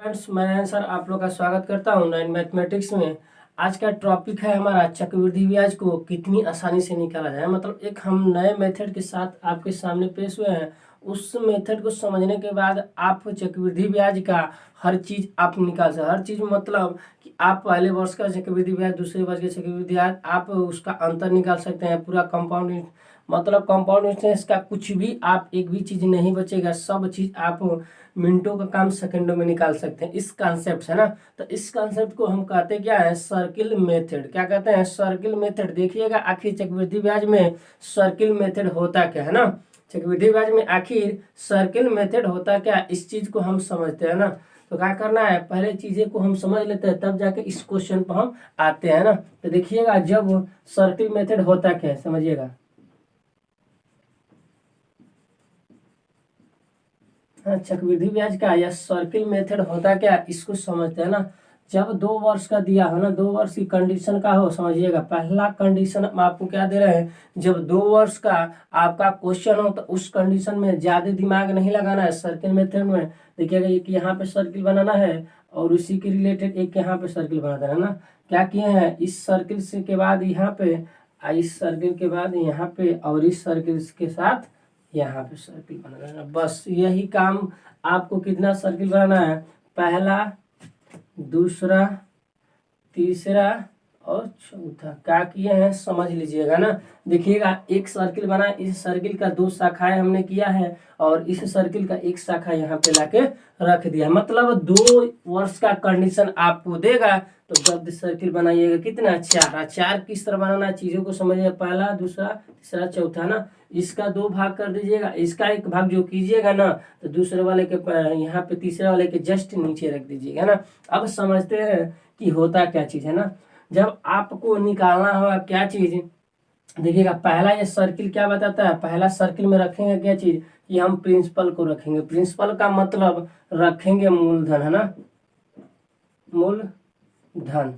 Friends, मैं sir आप लोग का स्वागत करता हूँ नाइन मैथमेटिक्स में। आज का टॉपिक है हमारा चक्रवृद्धि ब्याज को कितनी आसानी से निकाला जाए। मतलब एक हम नए मेथड के साथ आपके सामने पेश हुए हैं। उस मेथड को समझने के बाद आप चक्रवृद्धि ब्याज का हर चीज़ आप निकाल सकते। हर चीज़ मतलब कि आप पहले वर्ष का चक्रवृद्धि ब्याज, दूसरे वर्ष के चक्रवृद्धि ब्याज, आप उसका अंतर निकाल सकते हैं। पूरा कंपाउंड मतलब कंपाउंड इंटरेस्ट का कुछ भी आप एक भी चीज़ नहीं बचेगा। सब चीज़ आप मिनटों का काम सेकंडों में निकाल सकते हैं। इस कॉन्सेप्ट है ना। तो इस कॉन्सेप्ट को हम कहते क्या है, सर्किल मेथड। क्या कहते हैं, सर्किल मेथड। देखिएगा आखिर चक्रवृद्धि ब्याज में सर्किल मेथड होता क्या है ना। चक्रवृद्धि ब्याज में आखिर सर्किल मेथड होता क्या, इस चीज को हम समझते हैं ना। तो क्या करना है, पहले चीजें को हम समझ लेते हैं तब जाके इस क्वेश्चन पर हम आते हैं ना। तो देखिएगा जब सर्किल मेथड होता क्या है समझिएगा। चक्रवृद्धि ब्याज का या सर्किल मेथड होता क्या, इसको समझते हैं ना। जब 2 वर्ष का दिया हो ना, 2 वर्ष की कंडीशन का हो, समझिएगा पहला कंडीशन हम आपको क्या दे रहे हैं, जब 2 वर्ष का आपका क्वेश्चन हो तो उस कंडीशन में ज्यादा दिमाग नहीं लगाना है। सर्किल मेथड में देखिएगा एक यहाँ पे सर्किल बनाना है और उसी के रिलेटेड एक यहाँ पे सर्किल बना देना है ना। क्या किए हैं, इस सर्किल से के बाद यहाँ पे, इस सर्किल के बाद यहाँ पे, और इस सर्किल के साथ यहाँ पे सर्किल बनाना है। बस यही काम आपको। कितना सर्किल बनाना है, पहला, दूसरा, तीसरा और चौथा। क्या किए हैं समझ लीजिएगा ना। देखिएगा एक सर्किल बना, इस सर्किल का 2 शाखाएं हमने किया है और इस सर्किल का एक शाखा यहाँ पे लाके रख दिया। मतलब 2 वर्ष का कंडीशन आपको देगा तो जब सर्किल बनाइएगा कितना, 4। 4 किस तरह बनाना, चीजों को समझिए। पहला, दूसरा, तीसरा, चौथा ना। इसका 2 भाग कर दीजिएगा, इसका 1 भाग जो कीजिएगा ना तो दूसरे वाले के यहाँ पे तीसरे वाले के जस्ट नीचे रख दीजिएगा ना। अब समझते हैं कि होता क्या चीज है ना। जब आपको निकालना होगा क्या चीज, देखिएगा पहला ये सर्किल क्या बताता है, पहला सर्किल में रखेंगे क्या चीज, कि हम प्रिंसिपल को रखेंगे। प्रिंसिपल का मतलब रखेंगे मूलधन है ना, मूलधन।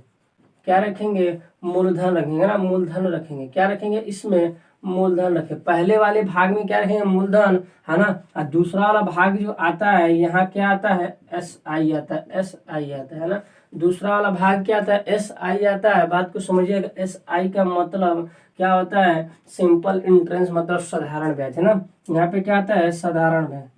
क्या रखेंगे, मूलधन रखेंगे ना, मूलधन रखेंगे। क्या रखेंगे, इसमें मूलधन रखें। पहले वाले भाग में क्या रखेंगे, मूलधन है ना। और दूसरा वाला भाग जो आता है यहाँ क्या आता है, एस आई आता है, एस आई आता है ना। दूसरा वाला भाग क्या आता है, एस आई आता है। बात को समझिएगा, एस आई का मतलब क्या होता है, सिंपल इंटरेस्ट, मतलब साधारण ब्याज है ना। यहाँ पे क्या आता है, साधारण ब्याज।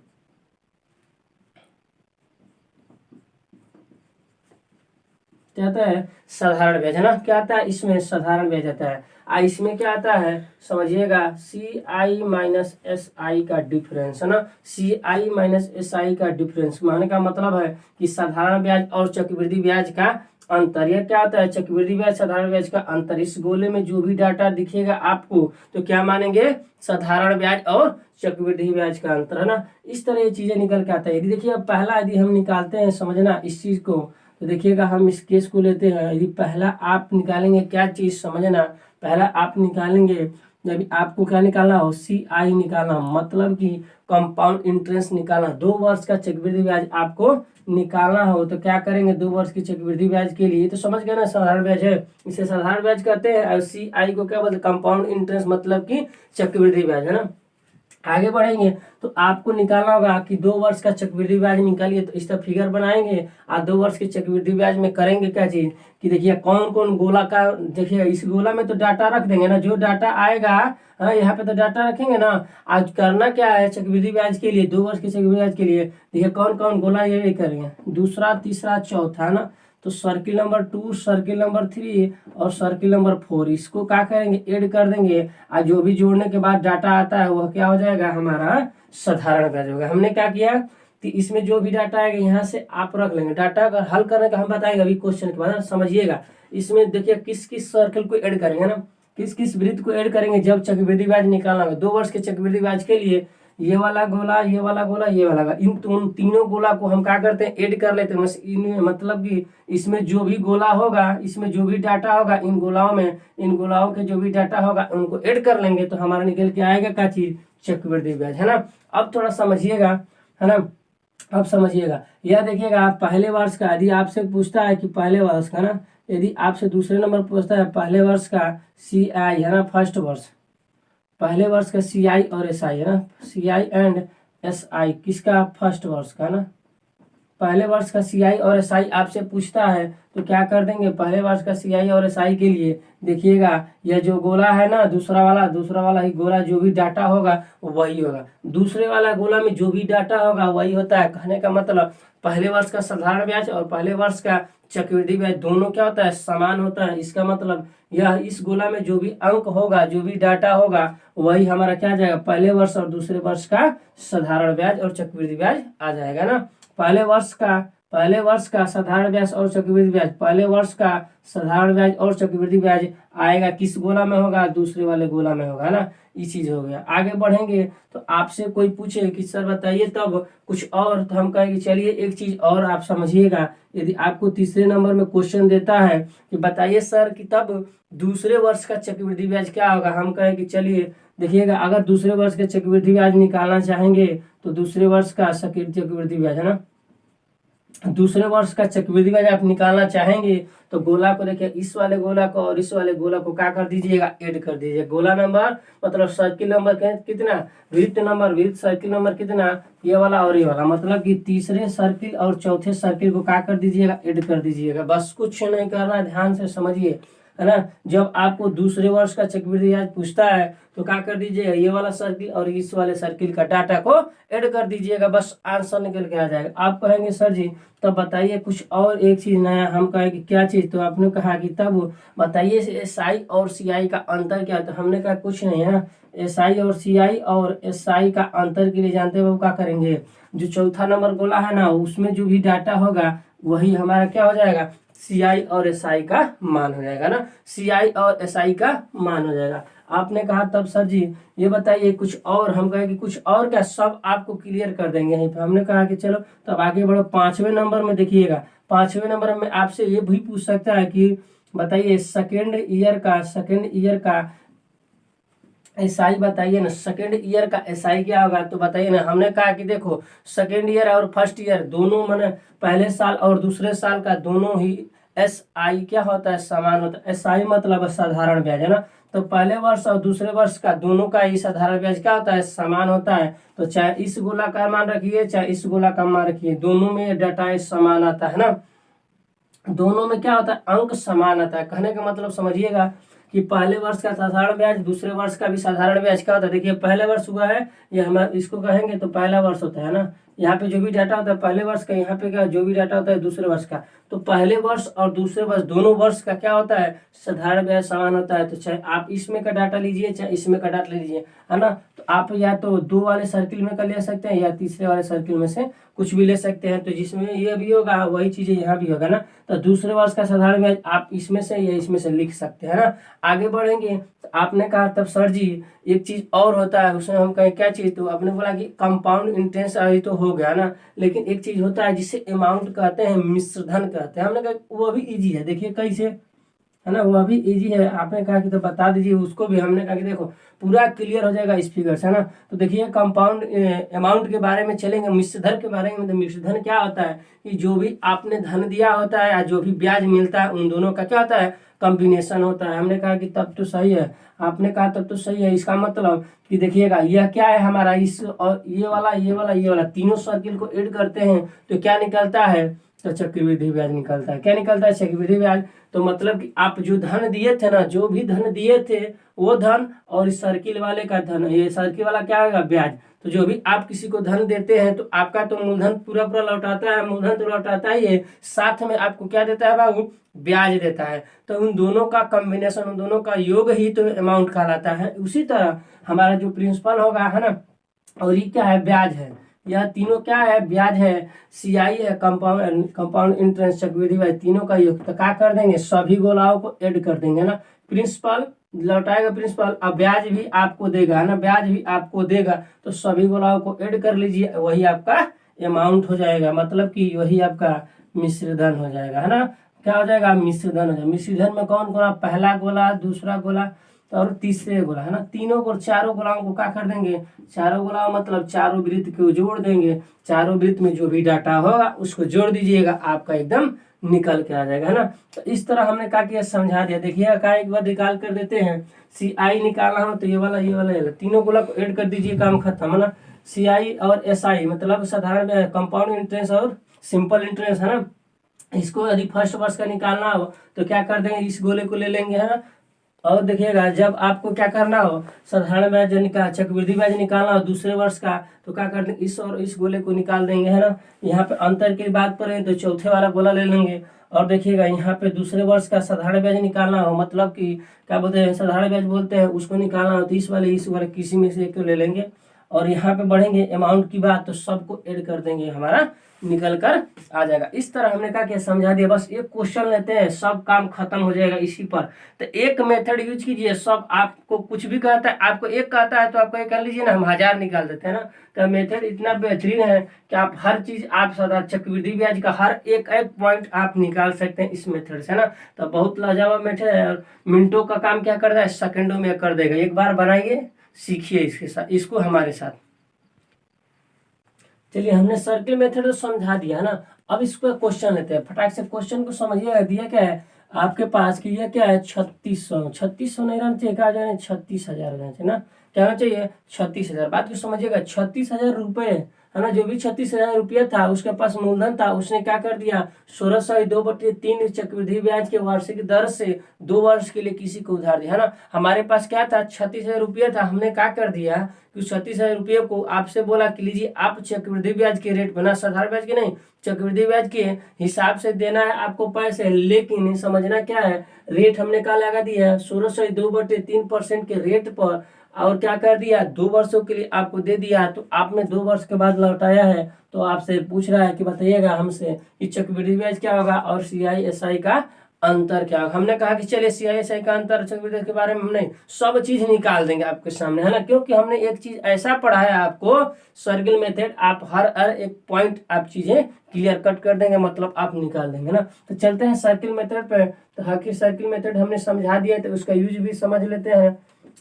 क्या आता है, साधारण ब्याज है ना। क्या आता है, इसमें साधारण ब्याज आता है। इसमें क्या आता है समझिएगा, सी आई माइनस एस आई का डिफरेंस है ना। सी आई माइनस एस आई का डिफरेंस माने का मतलब है कि साधारण ब्याज और चक्रवृद्धि ब्याज का अंतर। यह क्या होता है, चक्रवृद्धि ब्याज साधारण ब्याज का अंतर। इस गोले में जो भी डाटा दिखेगा आपको तो क्या मानेंगे, साधारण ब्याज और चक्रवृद्धि ब्याज का अंतर है ना। इस तरह ये चीजें निकल के आता है। यदि देखिए पहला यदि हम निकालते हैं समझना इस चीज को, तो देखिएगा हम इस केस को लेते हैं। यदि पहला आप निकालेंगे क्या चीज समझना, पहला आप निकालेंगे, जब आपको क्या निकालना हो, सी आई निकालना, मतलब कि कंपाउंड इंटरेस्ट निकालना। 2 वर्ष का चक्रवृद्धि ब्याज आपको निकालना हो तो क्या करेंगे, 2 वर्ष की चक्रवृद्धि ब्याज के लिए तो समझ गए ना, साधारण ब्याज है, इसे साधारण ब्याज कहते हैं। और सी आई को क्या बोलते हैं, कंपाउंड इंटरेस्ट, मतलब कि चक्रवृद्धि ब्याज है ना। आगे बढ़ेंगे तो आपको निकालना होगा कि 2 वर्ष का चक्रवृद्धि ब्याज निकालिए। तो इस तरह फिगर बनाएंगे और 2 वर्ष के चक्रवृद्धि ब्याज में करेंगे क्या चीज, कि देखिए कौन कौन गोला का, देखिए इस गोला में तो डाटा रख देंगे ना, जो डाटा आएगा है ना, यहाँ पे तो डाटा रखेंगे ना। आज करना क्या है, चक्रवृद्धि ब्याज के लिए, 2 वर्ष के चक्रवृद्धि ब्याज के लिए देखिए कौन कौन गोला ये करेंगे, दूसरा, तीसरा, चौथा ना। तो सर्किल नंबर 2, सर्किल नंबर 3 और सर्किल नंबर 4, इसको क्या करेंगे, ऐड कर देंगे। और जो भी जोड़ने के बाद डाटा आता है वह क्या हो जाएगा, हमारा साधारण ब्याज होगा। हमने क्या किया कि इसमें जो भी डाटा आएगा यहाँ से आप रख लेंगे। डाटा अगर हल करने का हम बताएंगे अभी क्वेश्चन के बाद, समझिएगा। इसमें देखिए किस किस सर्कल को ऐड करेंगे ना, किस किस वृत्त को ऐड करेंगे जब चक्रवृद्धि ब्याज निकालना होगा। 2 वर्ष के चक्रवृद्धि ब्याज के लिए ये वाला गोला, ये वाला गोला, ये वाला गोला, इन तीनों गोला को हम क्या करते हैं, ऐड कर लेते हैं। मतलब कि इसमें जो भी गोला होगा, इसमें जो भी डाटा होगा, इन गोलाओं में, इन गोलाओं के जो भी डाटा होगा उनको ऐड कर लेंगे तो हमारा निकल के आएगा क्या चीज, चक्रवृद्धि ब्याज है ना। अब थोड़ा समझिएगा है ना। अब समझिएगा, यह देखिएगा पहले वर्ष का यदि आपसे पूछता है कि पहले वर्ष का ना, यदि आपसे दूसरे नंबर पूछता है पहले वर्ष का सी आई है ना, फर्स्ट वर्ष, पहले वर्ष का सी आई और एस आई है ना, सी आई एंड एस आई किसका, फर्स्ट वर्ष का ना, पहले वर्ष का CI और SI आपसे पूछता है तो क्या कर देंगे, पहले वर्ष का CI और SI के लिए देखिएगा यह जो गोला है ना, दूसरा वाला ही गोला जो भी डाटा होगा वही होगा, दूसरे वाला गोला में जो भी डाटा होगा वही होता है। कहने का मतलब पहले वर्ष का साधारण ब्याज और पहले वर्ष का चक्रवृद्धि ब्याज दोनों क्या होता है, समान होता है। इसका मतलब यह इस गोला में जो भी अंक होगा, जो भी डाटा होगा वही हमारा क्या आ जाएगा, पहले वर्ष और दूसरे वर्ष का साधारण ब्याज और चक्रवृद्धि ब्याज आ जाएगा ना। पहले वर्ष का साधारण ब्याज और चक्रवृद्धि ब्याज, पहले वर्ष का साधारण ब्याज और चक्रवृद्धि ब्याज आएगा किस गोला में होगा, दूसरे वाले गोला में होगा ना। ये चीज हो गया। आगे बढ़ेंगे तो आपसे कोई पूछे कि सर बताइए तब कुछ और, तो हम कहेंगे चलिए एक चीज और आप समझिएगा। यदि आपको तीसरे नंबर में क्वेश्चन देता है कि बताइए सर कि तब दूसरे वर्ष का चक्रवृद्धि ब्याज क्या होगा, हम कहें कि चलिए देखिएगा, अगर दूसरे वर्ष का चक्रवृद्धि ब्याज निकालना चाहेंगे तो दूसरे वर्ष का चक्रवृद्धि ब्याज है ना, दूसरे वर्ष का चक्रवृद्धि ब्याज आप निकालना चाहेंगे तो गोला को देखिए, इस वाले गोला को और इस वाले गोला को क्या कर दीजिएगा, ऐड कर दीजिए। गोला नंबर मतलब सर्किल नंबर कितना, वृत्त सर्किल नंबर कितना, ये वाला और ये वाला, मतलब कि तीसरे सर्किल और चौथे सर्किल को क्या कर दीजिएगा, ऐड कर दीजिएगा। बस कुछ नहीं करना, ध्यान से समझिए, है ना। जब आपको दूसरे वर्ष का चक्रवृद्धि ब्याज पूछता है तो क्या कर दीजिएगा, ये वाला सर्किल और इस वाले सर्किल का डाटा को ऐड कर दीजिएगा, बस आंसर निकल के आ जाएगा। आप कहेंगे सर जी तब बताइए कुछ और एक चीज नया, हम कहेंगे क्या चीज, तो आपने कहा कि तब बताइए SI और CI का अंतर क्या है, तो हमने कहा कुछ नहीं है ना, SI और CI और SI का अंतर के लिए जानते हो क्या करेंगे, जो चौथा नंबर गोला है ना उसमें जो भी डाटा होगा वही हमारा क्या हो जाएगा, CI और SI का मान हो जाएगा ना, CI और SI का मान हो जाएगा। आपने कहा तब सर जी ये बताइए कुछ और, हम कहे कि कुछ और क्या, सब आपको क्लियर कर देंगे यहीं पे। हमने कहा कि चलो तब आगे बढ़ो। 5वें नंबर में देखिएगा, 5वें नंबर में आपसे ये भी पूछ सकता है कि बताइए सेकेंड ईयर का SI बताइए ना, सेकेंड ईयर का SI क्या होगा, तो बताइए ना। हमने कहा कि देखो सेकेंड ईयर और फर्स्ट ईयर दोनों माने पहले साल और दूसरे साल का दोनों ही SI क्या होता है, समान होता है। SI मतलब साधारण ब्याज है ना, तो पहले वर्ष और दूसरे वर्ष का दोनों का ही साधारण ब्याज क्या होता है, समान होता है। तो चाहे इस गोला का मान रखिए चाहे इस गोला का मान रखिए, दोनों में डाटा समान आता है ना, दोनों में क्या होता है, अंक समान आता है। कहने का मतलब समझिएगा कि पहले वर्ष का साधारण ब्याज दूसरे वर्ष का भी साधारण ब्याज क्या होता है। देखिए पहले वर्ष हुआ है, ये हम इसको कहेंगे तो पहला वर्ष होता है ना, यहाँ पे जो भी डाटा होता है पहले वर्ष का, यहाँ पे क्या जो भी डाटा होता है दूसरे वर्ष का, तो पहले वर्ष और दूसरे वर्ष दोनों वर्ष का क्या होता है, साधारण ब्याज समान होता है। तो चाहे आप इसमें का डाटा लीजिए चाहे इसमें का डाटा लीजिए, है ना, तो आप या तो 2 वाले सर्किल में का ले सकते हैं या तीसरे वाले सर्किल में से कुछ भी ले सकते हैं। तो जिसमें ये भी होगा वही चीजें यहाँ भी होगा ना, तो दूसरे वर्ष का साधारण ब्याज आप इसमें से या इसमें से लिख सकते हैं ना। आगे बढ़ेंगे तो आपने कहा तब सर जी एक चीज और होता है, उसमें हम कहें क्या चीज, तो आपने बोला कि कंपाउंड इंटरेस्ट अभी तो हो गया ना, लेकिन एक चीज होता है जिसे अमाउंट कहते हैं, मिश्र धन कहते हैं। हमने कहा वो भी इजी है, देखिए कैसे है ना, वो अभी इजी है। आपने कहा कि तो बता दीजिए उसको भी, हमने कहा कि देखो पूरा क्लियर हो जाएगा इस फिगर से, है ना। तो देखिए कंपाउंड अमाउंट के बारे में चलेंगे, मिश्र धन के बारे में। तो मिश्र धन क्या होता है कि जो भी आपने धन दिया होता है या जो भी ब्याज मिलता है उन दोनों का क्या होता है, कॉम्बिनेशन होता है। हमने कहा कि तब तो सही है, आपने कहा तब तो सही है। इसका मतलब कि देखिएगा यह क्या है हमारा, इस और ये वाला तीनों सर्किल को ऐड करते हैं तो क्या निकलता है, तो चक्रवृद्धि ब्याज निकलता है। क्या निकलता है, चक्रवृद्धि ब्याज। तो मतलब कि आप जो धन दिए थे ना, जो भी धन दिए थे वो धन और इस सर्किल वाले का धन, ये सर्किल वाला क्या होगा, ब्याज। तो जो भी आप किसी को धन देते हैं तो आपका तो मूलधन पूरा लौटाता है, मूलधन तो लौटाता ही है, साथ में आपको क्या देता है बाबू, ब्याज देता है। तो उन दोनों का कॉम्बिनेशन, उन दोनों का योग ही तो अमाउंट कहलाता है। उसी तरह हमारा जो प्रिंसिपल होगा, है ना, और ये क्या है, ब्याज है। यह तीनों क्या है, ब्याज है, CI है, कंपाउंड इंटरेस्ट, चक्रवृद्धि ब्याज, तीनों का योग। तो क्या कर देंगे, सभी गोलाओं को ऐड कर देंगे ना। प्रिंसिपल लौटाएगा प्रिंसिपल, अब ब्याज भी आपको देगा, है ना, ब्याज भी आपको देगा। तो सभी गोलाओं को ऐड कर लीजिए, वही आपका अमाउंट हो जाएगा, मतलब कि वही आपका मिश्र धन हो जाएगा, है ना। क्या हो जाएगा, मिश्र धन हो जाएगा। मिश्र धन में कौन कौन, पहला गोला, दूसरा गोला और तीसरे गोला, है ना। तीनों को, चारों गोलाओं को क्या कर देंगे, चारों गोलाओं मतलब चारों वृत्त को जोड़ देंगे। चारों वृत्त में जो भी डाटा होगा उसको जोड़ दीजिएगा, आपका एकदम निकल के आ जाएगा, है ना। तो इस तरह हमने कहा कि समझा दिया। देखिए का एक बार निकाल कर देते हैं, CI निकालना हो तो ये वाला तीनों गोला को ऐड कर दीजिए, काम खत्म, है ना। CI और SI मतलब साधारण कंपाउंड इंटरेस्ट और सिंपल इंटरेस्ट है ना। इसको यदि फर्स्ट वर्ष का निकालना हो तो क्या कर देंगे, इस गोले को ले लेंगे है ना। और देखिएगा जब आपको क्या करना हो, साधारण ब्याज निकाल चक्रवृद्धि ब्याज निकालना हो दूसरे वर्ष का, तो क्या कर देंगे, इस और इस गोले को निकाल देंगे है ना। यहाँ पे अंतर की बात करें तो चौथे वाला गोला ले लेंगे। और देखिएगा यहाँ पे दूसरे वर्ष का साधारण ब्याज निकालना हो, मतलब कि क्या बोलते हैं, साधारण ब्याज बोलते हैं, उसको निकालना हो तो इस वाले किसी में से एक को ले लेंगे। और यहाँ पे बढ़ेंगे अमाउंट की बात तो सबको ऐड कर देंगे, हमारा निकल कर आ जाएगा। इस तरह हमने कहा कि समझा दिया, बस एक क्वेश्चन लेते हैं, सब काम खत्म हो जाएगा इसी पर। तो एक मेथड यूज कीजिए, सब आपको कुछ भी कहता है, आपको एक कहता है तो आपको एक कर लीजिए ना, हम 1000 निकाल देते हैं ना। तो मेथड इतना बेहतरीन है कि आप हर चीज आप सदा चक्रवृद्धि ब्याज का हर एक पॉइंट आप निकाल सकते हैं इस मेथड से ना। तो बहुत लाजवाब मेथड है और मिनटों का काम क्या करता है, सेकंडों में कर देगा। एक बार बनाइए, सीखिए इसके साथ, इसको हमारे साथ। चलिए हमने सर्किल मेथड तो समझा दिया है ना। अब इसको क्वेश्चन लेते हैं, फटाक से क्वेश्चन को समझिए। दिया क्या है आपके पास कि यह क्या है 3600 नहीं रहना चाहिए, क्या जाए 36,000 रहना चाहिए ना, क्या होना चाहिए 36,000। बात को समझिएगा, 36,000 रुपये है ना, जो भी 36,000 रुपया था उसके पास मूलधन था, उसने क्या कर दिया 1602/3 चक्रवृद्धि ब्याज के वार्षिक दर से 2 वर्ष के लिए किसी को उधार दिया है ना। हमारे पास क्या था 36,000 रुपया था, हमने क्या कर दिया कि 36,000 रुपये को आपसे बोला कि लीजिए आप चक्रवृद्धि ब्याज के रेट बना, साधारण ब्याज के नहीं, चक्रवृद्धि ब्याज के हिसाब से देना है आपको पैसे। लेकिन समझना क्या है, रेट हमने क्या लगा दिया 1602/3% के रेट पर, और क्या कर दिया 2 वर्षों के लिए आपको दे दिया। तो आपने 2 वर्ष के बाद लौटाया है, तो आपसे पूछ रहा है कि बताइएगा हमसे कि चक्रवृद्धि ब्याज क्या होगा और CISI का अंतर क्या होगा। हमने कहा कि चलिए CISI का अंतर चक्रवृद्धि के बारे में हम नहीं सब चीज निकाल देंगे आपके सामने है ना, क्योंकि हमने एक चीज ऐसा पढ़ाया आपको सर्किल मेथड, आप हर एक पॉइंट आप चीजें क्लियर कट कर देंगे, मतलब आप निकाल देंगे ना। तो चलते हैं सर्किल मेथड पे। तो हकी सर्किल मेथड हमने समझा दिया, तो उसका यूज भी समझ लेते हैं।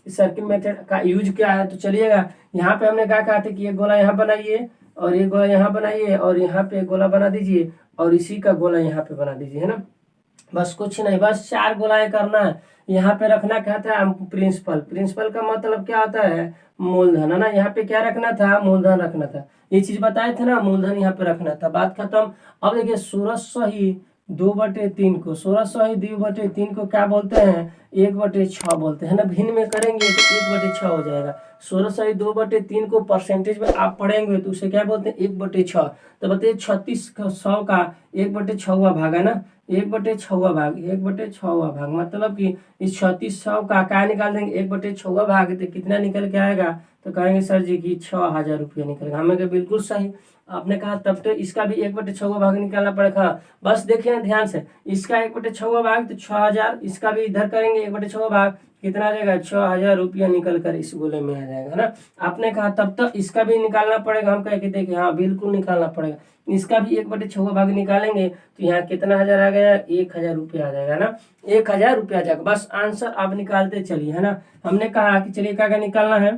सर्किल मेथड का यूज क्या है, तो चलिएगा यहाँ पे हमने क्या कहा था कि ये गोला यहाँ बनाइए और ये गोला यहाँ बनाइए और यहाँ पे गोला बना दीजिए और इसी का गोला यहाँ पे बना दीजिए है ना। बस कुछ नहीं, बस 4 गोलाएं करना है। यहाँ पे रखना क्या था प्रिंसिपल, प्रिंसिपल का मतलब क्या होता है मूलधन है ना। यहाँ पे क्या रखना था, मूलधन रखना था, ये चीज बताए थे ना, मूलधन यहाँ पे रखना था, बात खत्म। अब देखिए 1602/3 को 1602/3 को क्या बोलते हैं 1/6 बोलते हैं ना। भिन्न में करेंगे तो 1/6 हो जाएगा। 1602/3 को परसेंटेज में आप पढ़ेंगे तो उसे क्या बोलते हैं 1/6। तो बताइए 3600 का 1/6 भाग है ना, 1/6 भाग 1/6 भाग, मतलब कि इस 3600 का क्या निकाल देंगे 1/6 भाग, तो कितना निकल के आएगा, तो कहेंगे सर जी कि 6,000 रुपया निकलेगा। हमें कहा बिल्कुल सही, आपने कहा तब तो इसका भी 1/6 भाग निकालना पड़ेगा। बस देखिए ना ध्यान से, इसका 1/6 भाग तो 6,000, इसका भी इधर करेंगे 1/6 भाग, कितना आ जाएगा 6,000 रुपया निकल कर इस गोले में आ जाएगा ना। आपने कहा तब तो इसका भी निकालना पड़ेगा, हम कह के देखिए हाँ बिल्कुल निकालना पड़ेगा। इसका भी 1/6 भाग निकालेंगे तो यहाँ कितना हजार आ गया 1,000 रुपया आ जाएगा ना, 1,000 रुपया आ जाएगा। बस आंसर आप निकालते चलिए है ना। हमने कहा कि चलिए क्या निकालना है,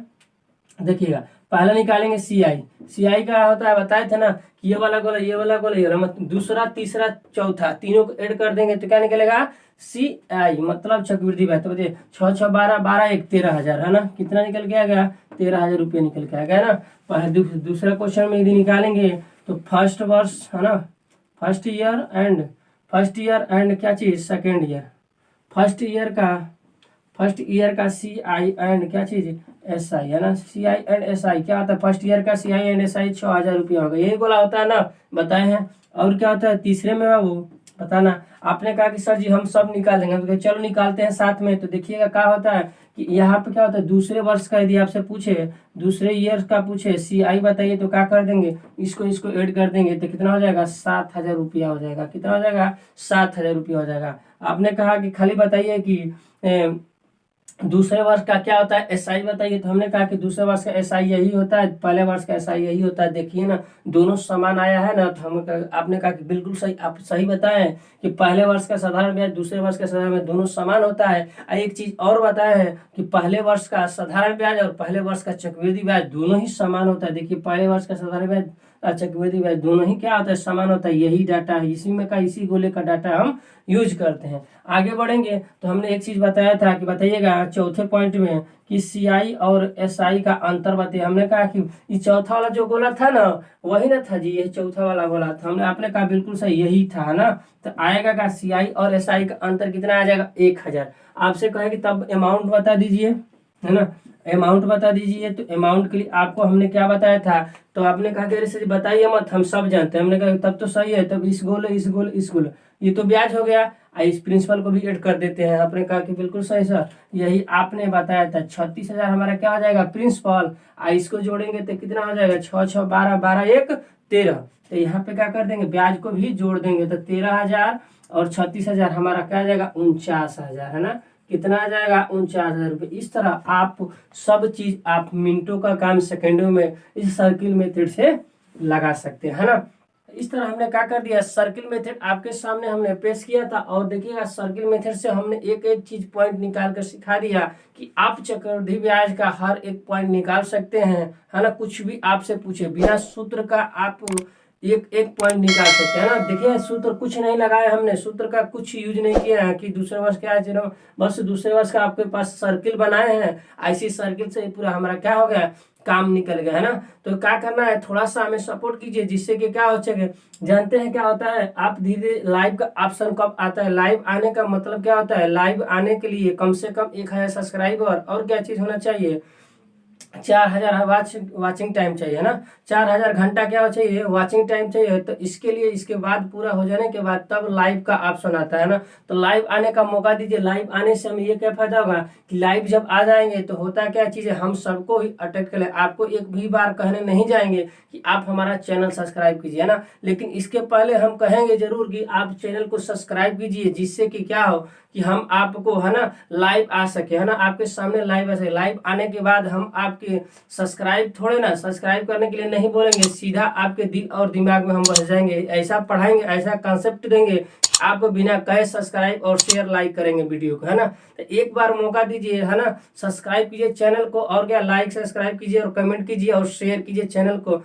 देखिएगा पहला निकालेंगे CI का होता है बताए थे ना कि ये वाला गोला ये वाला गोला ये मतलब दूसरा तीसरा चौथा तीनों को ऐड कर देंगे तो क्या निकलेगा CI मतलब चक्रवृद्धि ब्याज। तो बताइए 6 6 12 12 1 13,000 है ना, कितना निकल के आ गया 13,000 रुपये निकल के आ गया ना। पहले दूसरा क्वेश्चन में यदि निकालेंगे तो फर्स्ट वर्ष है ना, फर्स्ट ईयर एंड क्या चीज सेकेंड ईयर, फर्स्ट ईयर का CI एंड क्या चीज SI है ना, CI एंड SI क्या होता है, फर्स्ट ईयर का CI एंड SI 6,000 रुपया होगा, यही गोला होता है ना, बताए हैं। और क्या होता है तीसरे में वो बताना। आपने कहा कि सर जी हम सब निकाल देंगे, तो चलो निकालते हैं साथ में। तो देखिएगा क्या होता है कि यहाँ पे क्या होता है दूसरे वर्ष का यदि आपसे पूछे, दूसरे ईयर का पूछे CI बताइए तो क्या कर देंगे, इसको ऐड कर देंगे तो कितना हो जाएगा 7,000 रुपया हो जाएगा। कितना हो जाएगा 7,000 रुपया हो जाएगा। आपने कहा कि खाली बताइए कि दूसरे वर्ष का क्या होता है SI बताइए, तो हमने कहा कि दूसरे वर्ष का SI यही होता है, पहले वर्ष का SI यही होता है। देखिए ना दोनों समान आया है ना, तो हम आपने कहा कि बिल्कुल सही, आप सही बताएं कि पहले वर्ष का साधारण ब्याज दूसरे वर्ष का साधारण ब्याज दोनों समान होता है। एक चीज और बताया है कि पहले वर्ष का साधारण ब्याज और पहले वर्ष का चक्रवृद्धि ब्याज दोनों ही समान होता है। देखिए पहले वर्ष का साधारण ब्याज चक्रवृद्धि ब्याज दोनों ही क्या होता है, समान होता है। यही डाटा है, इसी में का इसी गोले का डाटा हम यूज करते हैं। आगे बढ़ेंगे तो हमने एक चीज बताया था कि बताइएगा चौथे पॉइंट में कि सीआई और एसआई का अंतर बताइए। हमने कहा कि ये चौथा वाला जो गोला था ना वही ना था जी, ये चौथा वाला गोला था। हमने आपने कहा बिल्कुल सही यही था ना। तो आएगा का सीआई और एसआई का अंतर कितना आ जाएगा, 1000। आपसे कहेगी तब अमाउंट बता दीजिए, है ना, अमाउंट बता दीजिए। तो अमाउंट के लिए आपको हमने क्या बताया था, तो आपने कहा कि अरे सर बताइए मत, हम सब जानते हैं। हमने कहा तब तो सही है, तब इस गोल इस गोल इस गोल, ये तो ब्याज हो गया। इस प्रिंसिपल को भी ऐड कर देते हैं। आपने कहा कि बिल्कुल सही सर, यही आपने बताया था। 36,000 हमारा क्या हो जाएगा, प्रिंसिपल। इसको जोड़ेंगे तो कितना हो जाएगा, 6 6 12 12 1 13। तो यहाँ पे क्या कर देंगे, ब्याज को भी जोड़ देंगे तो 13,000 और 36,000 हमारा क्या आ जाएगा, 49,000, है ना। कितना आ जाएगा, 49,000 रुपये। इस तरह आप सब चीज आप मिनटों का काम सेकेंडों में इस सर्किल मेथड से लगा सकते हैं, है ना। इस तरह हमने क्या कर दिया, सर्किल मेथड आपके सामने हमने पेश किया था। और देखिएगा सर्किल मेथड से हमने एक एक चीज पॉइंट निकाल कर सिखा दिया कि आप चक्रवृद्धि ब्याज का हर एक पॉइंट निकाल सकते हैं, है ना। कुछ भी आपसे पूछे बिना सूत्र का आप एक एक पॉइंट निकाल सकते हैं ना। देखिए सूत्र कुछ नहीं लगाया हमने, सूत्र का कुछ यूज नहीं किया है कि दूसरे वर्ष क्या है, बस दूसरे वर्ष का आपके पास सर्किल बनाए हैं, ऐसी सर्किल से पूरा हमारा क्या हो गया, काम निकल गया, है ना। तो क्या करना है, थोड़ा सा हमें सपोर्ट कीजिए जिससे कि क्या हो सके। जानते हैं क्या होता है, आप धीरे लाइव का ऑप्शन कब आता है, लाइव आने का मतलब क्या होता है, लाइव आने के लिए कम से कम 1000 सब्सक्राइबर और क्या चीज होना चाहिए, 4000 वाचिंग टाइम चाहिए ना। 4000 घंटा क्या चाहिए, वाचिंग टाइम चाहिए। तो इसके लिए इसके बाद पूरा हो जाने के बाद तब लाइव का ऑप्शन आता है ना। तो लाइव आने का मौका दीजिए। लाइव आने से हमें ये क्या फायदा होगा कि लाइव जब आ जाएंगे तो होता क्या चीज़ है, हम सबको ही अटैक कर ले। आपको एक भी बार कहने नहीं जाएंगे कि आप हमारा चैनल सब्सक्राइब कीजिए ना, लेकिन इसके पहले हम कहेंगे जरूर कि आप चैनल को सब्सक्राइब कीजिए, जिससे कि क्या हो कि हम आपको, है ना, लाइव आ सके, है ना, आपके सामने लाइव आ सके। लाइव आने के बाद हम आपके सब्सक्राइब थोड़े ना, सब्सक्राइब करने के लिए नहीं बोलेंगे, सीधा आपके दिल और दिमाग में हम बस जाएंगे। ऐसा पढ़ाएंगे, ऐसा कंसेप्ट देंगे, आपको बिना कहे सब्सक्राइब और शेयर लाइक करेंगे वीडियो को, है ना। तो एक बार मौका दीजिए, है ना, सब्सक्राइब कीजिए चैनल को, और क्या लाइक सब्सक्राइब कीजिए और कमेंट कीजिए और शेयर कीजिए चैनल को।